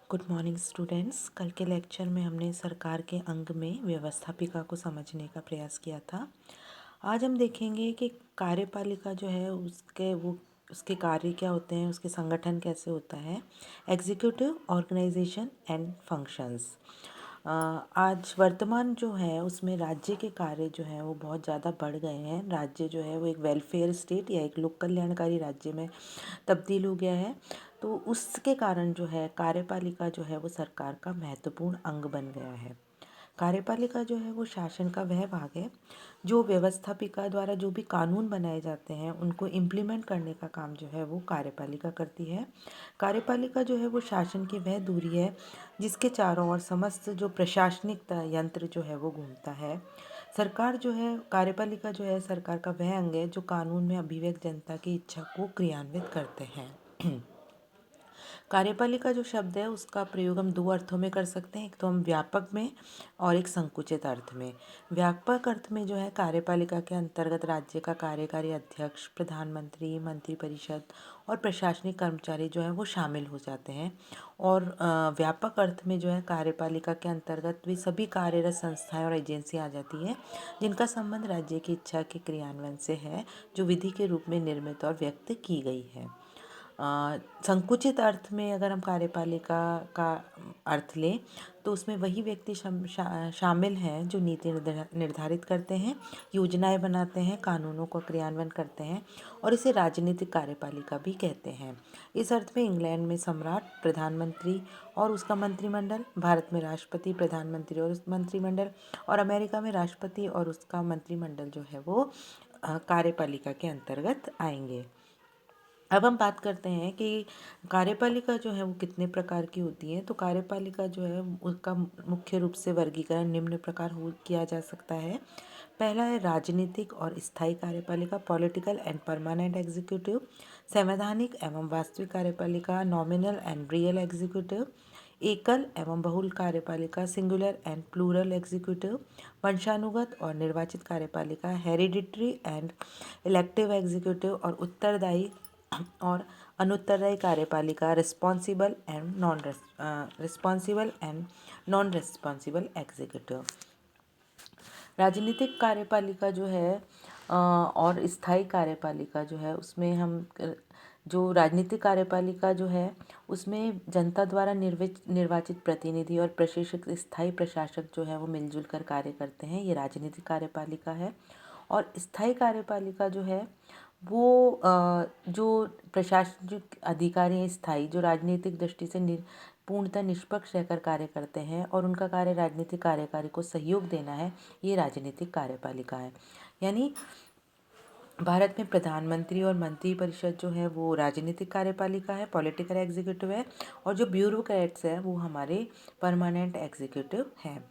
Good morning students. कल के lecture में हमने सरकार के अंग में व्यवस्थापिका को समझने का प्रयास किया था। आज हम देखेंगे कि कार्यपालिका जो है उसके कार्य क्या होते हैं, उसके संगठन कैसे होता है, एग्जीक्यूटिव, ऑर्गेनाइजेशन एंड फंक्शंस। आज वर्तमान जो है उसमें राज्य के कार्य जो है वो बहुत ज़्यादा बढ़ गए हैं। राज्य जो है वो एक वेलफेयर स्टेट या एक लोक कल्याणकारी राज्य में तब्दील हो गया है। तो उसके कारण जो है कार्यपालिका जो है वो सरकार का महत्वपूर्ण अंग बन गया है। कार्यपालिका जो है वो शासन का वह भाग है जो व्यवस्थापिका द्वारा जो भी कानून बनाए जाते हैं उनको इम्प्लीमेंट करने का काम जो है वो कार्यपालिका करती है। कार्यपालिका जो है वो शासन की वह दूरी है जिसके चारों ओर समस्त जो प्रशासनिक यंत्र जो है वो घूमता है। सरकार जो है कार्यपालिका जो है सरकार का वह अंग है जो कानून में अभिव्यक्त जनता की इच्छा को क्रियान्वित करते हैं। कार्यपालिका जो शब्द है उसका प्रयोग हम दो अर्थों में कर सकते हैं, एक तो हम व्यापक में और एक संकुचित अर्थ में। व्यापक अर्थ में जो है कार्यपालिका के अंतर्गत राज्य का कार्यकारी अध्यक्ष, प्रधानमंत्री, मंत्रिपरिषद और प्रशासनिक कर्मचारी जो है वो शामिल हो जाते हैं। और व्यापक अर्थ में जो है कार्यपालिका के अंतर्गत भी सभी कार्यरत संस्थाएं और एजेंसियां आ जाती हैं जिनका संबंध राज्य की इच्छा के क्रियान्वयन से है, जो विधि के रूप में निर्मित और व्यक्त की गई है। संकुचित अर्थ में अगर हम कार्यपालिका का अर्थ लें तो उसमें वही व्यक्ति शामिल हैं जो नीति निर्धारित करते हैं, योजनाएं बनाते हैं, कानूनों का क्रियान्वयन करते हैं और इसे राजनीतिक कार्यपालिका भी कहते हैं। इस अर्थ में इंग्लैंड में सम्राट, प्रधानमंत्री और उसका मंत्रिमंडल, भारत में राष्ट्रपति, प्रधानमंत्री और मंत्रिमंडल और अमेरिका में राष्ट्रपति और उसका मंत्रिमंडल जो है वो कार्यपालिका के अंतर्गत आएंगे। अब हम बात करते हैं कि कार्यपालिका जो है वो कितने प्रकार की होती है। तो कार्यपालिका जो है उसका मुख्य रूप से वर्गीकरण निम्न प्रकार हो किया जा सकता है। पहला है राजनीतिक और स्थायी कार्यपालिका, पॉलिटिकल एंड परमानेंट एग्जीक्यूटिव। संवैधानिक एवं वास्तविक कार्यपालिका, नॉमिनल एंड रियल एग्जीक्यूटिव। एकल एवं बहुल कार्यपालिका, सिंगुलर एंड प्लूरल एग्जीक्यूटिव। वंशानुगत और निर्वाचित कार्यपालिका, हेरिडिटरी एंड इलेक्टिव एग्जीक्यूटिव। और उत्तरदायी और अनुत्तरदायी कार्यपालिका, responsible and non responsible executive. राजनीतिक कार्यपालिका जो है और स्थायी कार्यपालिका जो है उसमें हम जो राजनीतिक कार्यपालिका जो है उसमें जनता द्वारा निर्वाचित प्रतिनिधि और प्रशिक्षित स्थायी प्रशासक जो है वो मिलजुल कर कार्य करते हैं, ये राजनीतिक कार्यपालिका है। और स्थायी कार्यपालिका जो है वो जो प्रशासनिक अधिकारी हैं स्थायी, जो राजनीतिक दृष्टि से पूर्णतः निष्पक्ष रहकर कार्य करते हैं और उनका कार्य राजनीतिक कार्यकारी को सहयोग देना है, ये राजनीतिक कार्यपालिका है। यानी भारत में प्रधानमंत्री और मंत्रिपरिषद जो है वो राजनीतिक कार्यपालिका है, पॉलिटिकल एग्जीक्यूटिव है, और जो ब्यूरोक्रेट्स है वो हमारे परमानेंट एग्जीक्यूटिव हैं।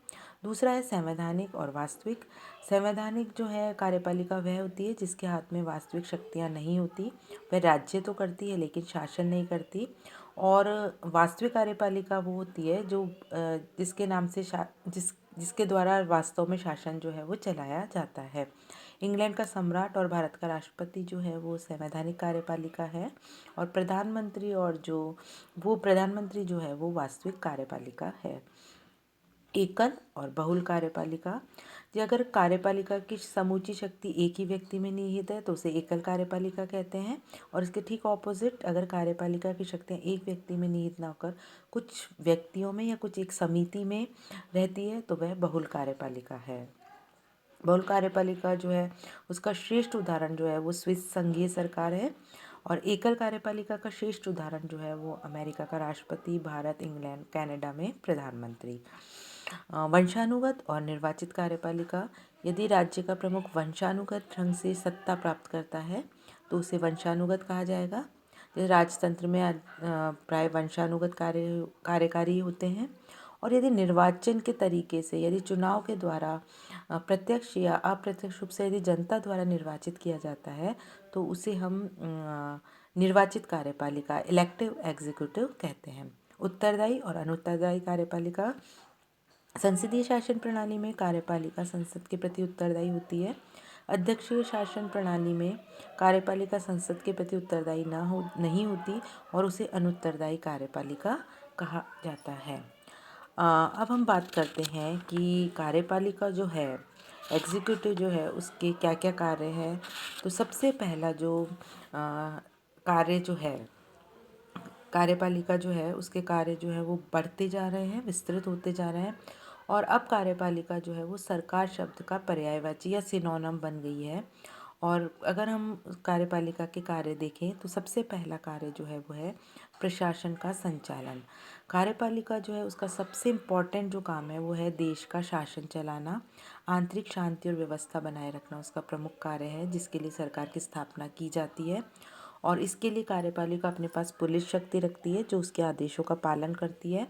दूसरा है संवैधानिक और वास्तविक। संवैधानिक जो है कार्यपालिका वह होती है जिसके हाथ में वास्तविक शक्तियाँ नहीं होती, वह राज्य तो करती है लेकिन शासन नहीं करती। और वास्तविक कार्यपालिका वो होती है जो जिसके नाम से जिसके द्वारा वास्तव में शासन जो है वो चलाया जाता है। इंग्लैंड का सम्राट और भारत का राष्ट्रपति जो है वो संवैधानिक कार्यपालिका है और प्रधानमंत्री जो है वो वास्तविक कार्यपालिका है। एकल और बहुल कार्यपालिका, जी अगर कार्यपालिका की समूची शक्ति एक ही व्यक्ति में निहित है तो उसे एकल कार्यपालिका कहते हैं। और इसके ठीक ऑपोजिट, अगर कार्यपालिका की शक्तियाँ एक व्यक्ति में निहित ना होकर कुछ व्यक्तियों में या कुछ एक समिति में रहती है तो वह बहुल कार्यपालिका है। बहुल कार्यपालिका जो है उसका श्रेष्ठ उदाहरण जो है वो स्विस संघीय सरकार है और एकल कार्यपालिका का श्रेष्ठ उदाहरण जो है वो अमेरिका का राष्ट्रपति, भारत, इंग्लैंड, कनाडा में प्रधानमंत्री। वंशानुगत और निर्वाचित कार्यपालिका, यदि राज्य का प्रमुख वंशानुगत ढंग से सत्ता प्राप्त करता है तो उसे वंशानुगत कहा जाएगा। जैसे राजतंत्र में प्राय वंशानुगत कार्यकारी होते हैं। और यदि निर्वाचन के तरीके से, यदि चुनाव के द्वारा प्रत्यक्ष या अप्रत्यक्ष रूप से यदि जनता द्वारा निर्वाचित किया जाता है तो उसे हम निर्वाचित कार्यपालिका, इलेक्टिव एग्जीक्यूटिव कहते हैं। उत्तरदायी और अनुत्तरदायी कार्यपालिका, संसदीय शासन प्रणाली में कार्यपालिका संसद के प्रति उत्तरदायी होती है। अध्यक्षीय शासन प्रणाली में कार्यपालिका संसद के प्रति उत्तरदायी नहीं होती और उसे अनुत्तरदायी कार्यपालिका कहा जाता है। अब हम बात करते हैं कि कार्यपालिका जो है, एग्जीक्यूटिव जो है, उसके क्या क्या कार्य हैं। तो सबसे पहला जो कार्य जो है, कार्यपालिका जो है उसके कार्य जो है वो बढ़ते जा रहे हैं, विस्तृत होते जा रहे हैं। और अब कार्यपालिका जो है वो सरकार शब्द का पर्यायवाची या सिनोनिम बन गई है। और अगर हम कार्यपालिका के कार्य देखें तो सबसे पहला कार्य जो है वो है प्रशासन का संचालन। कार्यपालिका जो है उसका सबसे इम्पोर्टेंट जो काम है वो है देश का शासन चलाना, आंतरिक शांति और व्यवस्था बनाए रखना उसका प्रमुख कार्य है, जिसके लिए सरकार की स्थापना की जाती है। और इसके लिए कार्यपालिका अपने पास पुलिस शक्ति रखती है जो उसके आदेशों का पालन करती है।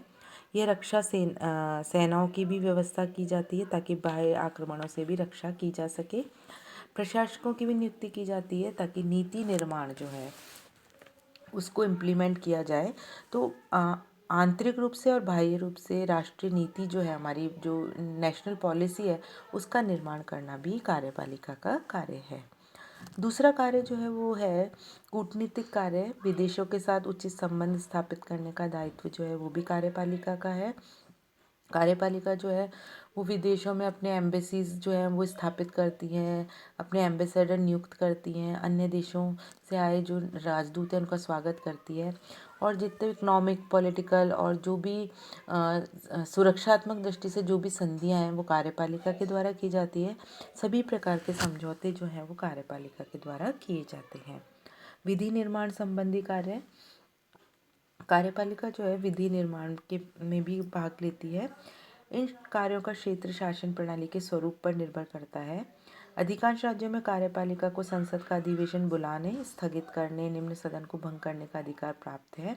ये रक्षा सेनाओं की भी व्यवस्था की जाती है ताकि बाह्य आक्रमणों से भी रक्षा की जा सके। प्रशासकों की भी नियुक्ति की जाती है ताकि नीति निर्माण जो है उसको इम्प्लीमेंट किया जाए। तो आंतरिक रूप से और बाह्य रूप से राष्ट्रीय नीति जो है, हमारी जो नेशनल पॉलिसी है, उसका निर्माण करना भी कार्यपालिका का कार्य है। दूसरा कार्य जो है वो है कूटनीतिक कार्य। विदेशों के साथ उचित संबंध स्थापित करने का दायित्व जो है वो भी कार्यपालिका का है। कार्यपालिका जो है वो विदेशों में अपने एम्बेसीज जो हैं वो स्थापित करती हैं, अपने एम्बेसडर नियुक्त करती हैं, अन्य देशों से आए जो राजदूत हैं उनका स्वागत करती है। और जितने इकोनॉमिक, पॉलिटिकल और जो भी सुरक्षात्मक दृष्टि से जो भी संधियां हैं वो कार्यपालिका के द्वारा की जाती है। सभी प्रकार के समझौते जो हैं वो कार्यपालिका के द्वारा किए जाते हैं। विधि निर्माण संबंधी कार्य, कार्यपालिका जो है विधि निर्माण के में भी भाग लेती है। इन कार्यों का क्षेत्र शासन प्रणाली के स्वरूप पर निर्भर करता है। अधिकांश राज्यों में कार्यपालिका को संसद का अधिवेशन बुलाने, स्थगित करने, निम्न सदन को भंग करने का अधिकार प्राप्त है।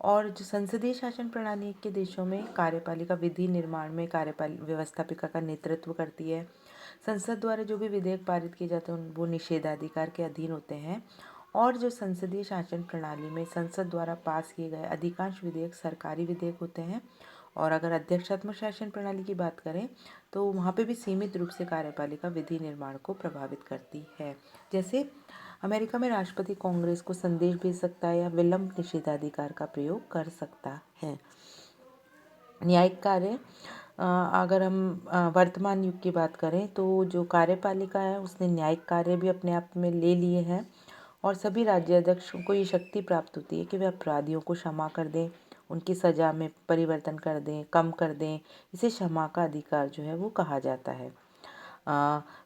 और जो संसदीय शासन प्रणाली के देशों में कार्यपालिका विधि निर्माण में व्यवस्थापिका का नेतृत्व करती है। संसद द्वारा जो भी विधेयक पारित किए जाते हैं वो निषेधाधिकार के अधीन होते हैं। और जो संसदीय शासन प्रणाली में संसद द्वारा पास किए गए अधिकांश विधेयक सरकारी विधेयक होते हैं। और अगर अध्यक्षात्मक शासन प्रणाली की बात करें तो वहाँ पे भी सीमित रूप से कार्यपालिका विधि निर्माण को प्रभावित करती है। जैसे अमेरिका में राष्ट्रपति कांग्रेस को संदेश भेज सकता है या विलंब निषेधाधिकार का प्रयोग कर सकता है। न्यायिक कार्य, अगर हम वर्तमान युग की बात करें तो जो कार्यपालिका है उसने न्यायिक कार्य भी अपने आप में ले लिए हैं। और सभी राज्याध्यक्षों को ये शक्ति प्राप्त होती है कि वे अपराधियों को क्षमा कर दें, उनकी सज़ा में परिवर्तन कर दें, कम कर दें। इसे क्षमा का अधिकार जो है वो कहा जाता है।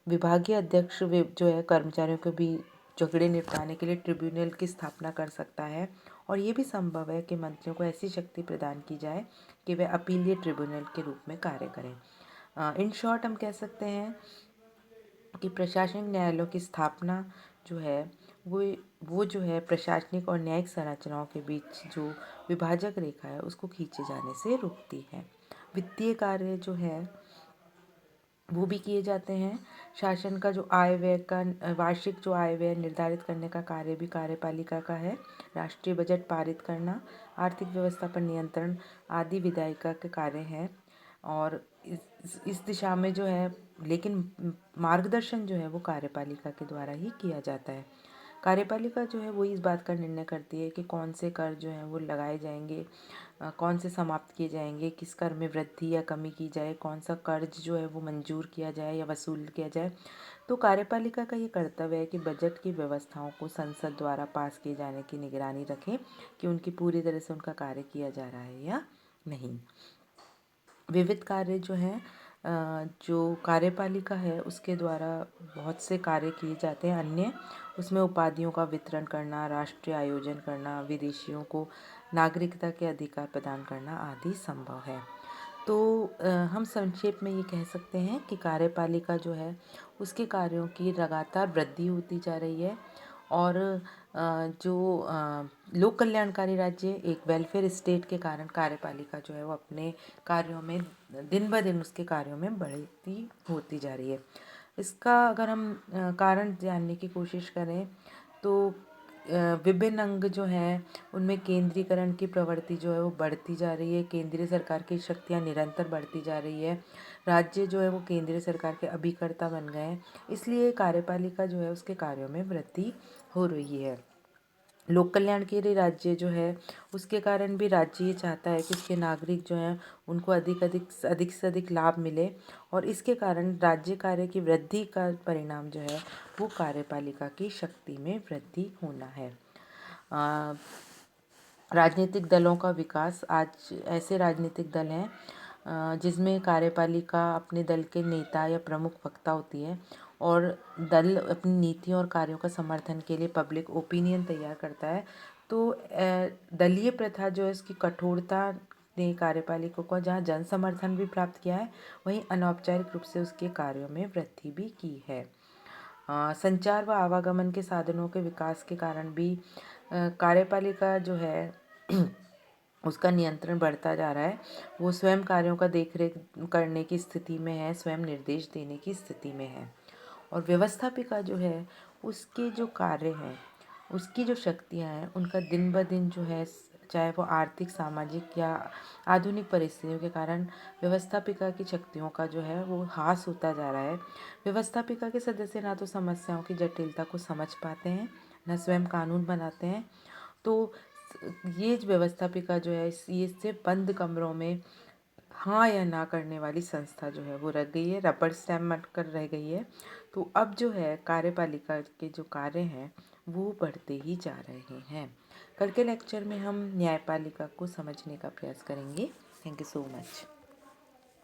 विभागीय अध्यक्ष जो है कर्मचारियों के भी झगड़े निपटाने के लिए ट्रिब्यूनल की स्थापना कर सकता है। और ये भी संभव है कि मंत्रियों को ऐसी शक्ति प्रदान की जाए कि वे अपीलीय ट्रिब्यूनल के रूप में कार्य करें। इन शॉर्ट हम कह सकते हैं कि प्रशासनिक न्यायालयों की स्थापना जो है वो जो है प्रशासनिक और न्यायिक संरचनाओं के बीच जो विभाजक रेखा है उसको खींचे जाने से रोकती है। वित्तीय कार्य जो है वो भी किए जाते हैं। शासन का जो आय व्यय का वार्षिक जो आय व्यय निर्धारित करने का कार्य भी कार्यपालिका का है। राष्ट्रीय बजट पारित करना, आर्थिक व्यवस्था पर नियंत्रण आदि विधायिका के कार्य हैं। और इस दिशा में जो है, लेकिन मार्गदर्शन जो है वो कार्यपालिका के द्वारा ही किया जाता है। कार्यपालिका जो है वो इस बात का निर्णय करती है कि कौन से कर जो हैं वो लगाए जाएंगे, कौन से समाप्त किए जाएंगे, किस कर में वृद्धि या कमी की जाए, कौन सा कर्ज जो है वो मंजूर किया जाए या वसूल किया जाए। तो कार्यपालिका का ये कर्तव्य है कि बजट की व्यवस्थाओं को संसद द्वारा पास किए जाने की निगरानी रखें कि उनकी पूरी तरह से उनका कार्य किया जा रहा है या नहीं। विविध कार्य जो हैं, जो कार्यपालिका है उसके द्वारा बहुत से कार्य किए जाते हैं। अन्य उसमें उपाधियों का वितरण करना, राष्ट्रीय आयोजन करना, विदेशियों को नागरिकता के अधिकार प्रदान करना आदि संभव है। तो हम संक्षेप में ये कह सकते हैं कि कार्यपालिका जो है उसके कार्यों की लगातार वृद्धि होती जा रही है। और जो लोक कल्याणकारी राज्य, एक वेलफेयर स्टेट के कारण कार्यपालिका जो है वो अपने कार्यों में दिन ब दिन उसके कार्यों में बढ़ती होती जा रही है। इसका अगर हम कारण जानने की कोशिश करें तो विभिन्न अंग जो हैं उनमें केंद्रीकरण की प्रवृत्ति जो है वो बढ़ती जा रही है। केंद्रीय सरकार की शक्तियाँ निरंतर बढ़ती जा रही है। राज्य जो है वो केंद्रीय सरकार के अभिकर्ता बन गए हैं, इसलिए कार्यपालिका जो है उसके कार्यों में वृद्धि हो रही है। लोक कल्याणकारी राज्य जो है उसके कारण भी राज्य ये चाहता है कि उसके नागरिक जो हैं उनको अधिक से अधिक लाभ मिले, और इसके कारण राज्य कार्य की वृद्धि का परिणाम जो है वो कार्यपालिका की शक्ति में वृद्धि होना है। राजनीतिक दलों का विकास। आज ऐसे राजनीतिक दल हैं जिसमें कार्यपालिका अपने दल के नेता या प्रमुख वक्ता होती है, और दल अपनी नीतियों और कार्यों का समर्थन के लिए पब्लिक ओपिनियन तैयार करता है। तो दलीय प्रथा जो है इसकी कठोरता ने कार्यपालिका को जहाँ जन समर्थन भी प्राप्त किया है, वहीं अनौपचारिक रूप से उसके कार्यों में वृद्धि भी की है। संचार व आवागमन के साधनों के विकास के कारण भी कार्यपालिका जो है उसका नियंत्रण बढ़ता जा रहा है। वो स्वयं कार्यों का देखरेख करने की स्थिति में है, स्वयं निर्देश देने की स्थिति में है। और व्यवस्थापिका जो है उसके जो कार्य हैं, उसकी जो शक्तियाँ हैं, उनका दिन ब दिन जो है चाहे वो आर्थिक, सामाजिक या आधुनिक परिस्थितियों के कारण व्यवस्थापिका की शक्तियों का जो है वो ह्रास होता जा रहा है। व्यवस्थापिका के सदस्य ना तो समस्याओं की जटिलता को समझ पाते हैं, ना स्वयं कानून बनाते हैं। तो ये व्यवस्थापिका जो है ये सिर्फ बंद कमरों में हाँ या ना करने वाली संस्था जो है वो रह गई है, रबड़ स्टैम्प बनकर रह गई है। तो अब जो है कार्यपालिका के जो कार्य हैं वो बढ़ते ही जा रहे हैं। कल के लेक्चर में हम न्यायपालिका को समझने का प्रयास करेंगे। Thank you so much.